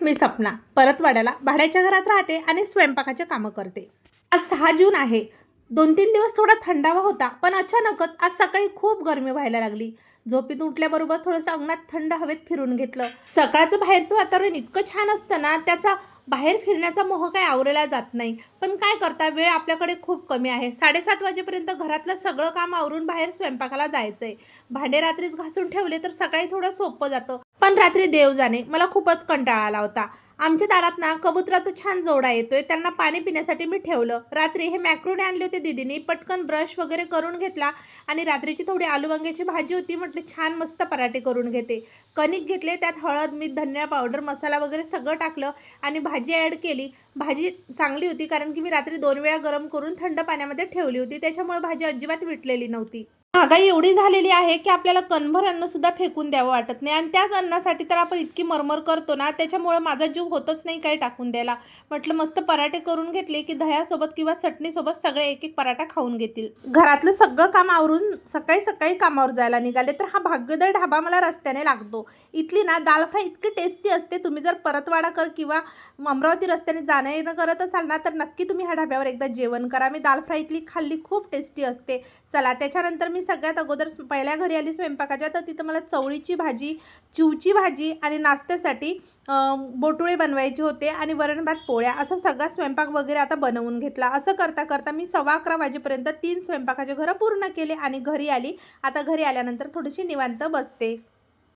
मी सपना परतवाड्याला भाड्याच्या घरात राहते आणि स्वयंपाकाचे कामं करते. आज 6 जून आहे. 2-3 दिवस थोडा थंडावा होता, पण अचानकच आज सकाळी खूप गरमी व्हायला लागली. झोपेतून उठल्याबरोबर थोडंसं अंगणात थंड हवेत फिरून घेतलं. सकाळचं बाहेरचं वातावरण इतकं छान असतं ना, त्याचा बाहेर फिरण्याचा मोह काही आवरला जात नाही. पण काय करता, वेळ आपल्याकडे खूप कमी आहे. 7:30 वाजेपर्यंत घरातलं सगळं काम आवरून बाहेर स्वयंपाकाला जायचंय. भांडे रात्रीच घासून ठेवले तर सकाळी थोडं सोपं जातं. पण रात्री देव जाणे, मला खूपच कंटाळा आला होता. आमच्या दारात ना कबुतराचा छान जोडा येतोय, त्यांना पाणी पिण्यासाठी मी ठेवलं. रात्री हे मॅक्रोने आणले होते दीदीनी. पटकन ब्रश वगैरे करून घेतला आणि रात्रीची थोडी आलू वांग्याची भाजी होती, म्हटलं छान मस्त पराठे करून घेते. कणिक घेतले, त्यात हळद, मीठ, धनिया पावडर, मसाला वगैरे सगळं टाकलं आणि भाजी ॲड केली. भाजी चांगली होती कारण की मी रात्री 2 वेळा गरम करून थंड पाण्यामध्ये ठेवली होती, त्याच्यामुळे भाजी अजिबात विटलेली नव्हती. महागाई एवढी झालेली आहे की आपल्याला कणभर अन्न सुद्धा फेकून द्यावं वाटत नाही आणि त्याच अन्नासाठी तर आपण इतकी मरमर करतो ना, त्याच्यामुळे माझा जीव होतच नाही काही टाकून द्यायला. म्हटलं मस्त पराठे करून घेतले की दह्यासोबत किंवा चटणीसोबत सगळे एक एक पराठा खाऊन घेतील. घरातलं सगळं काम आवरून सकाळी सकाळी कामावर जायला निघाले तर हा भाग्योदय ढाबा मला रस्त्याने लागतो. इथली ना दाल फ्राय इतकी टेस्टी असते. तुम्ही जर परतवाडाकर किंवा अमरावती रस्त्याने जाणं येणं करत असाल ना, तर नक्की तुम्ही ह्या ढाब्यावर एकदा जेवण करा. मी दाल फ्राय इथली खाल्ली, खूप टेस्टी असते. चला, त्याच्यानंतर मी सगळ्यात अगोदर पहिल्या घरी आली स्वयंपाकाच्या, तर तिथं मला चवळीची भाजी, चिवची भाजी आणि नाश्त्यासाठी बोटुळे बनवायचे होते आणि वरण भात पोळ्या असा सगळा स्वयंपाक वगैरे आता बनवून घेतला. असं करता करता मी 11:15 वाजेपर्यंत 3 स्वयंपाकाचे घरं पूर्ण केले आणि घरी आली. आता घरी आल्यानंतर थोडीशी निवांत बसते.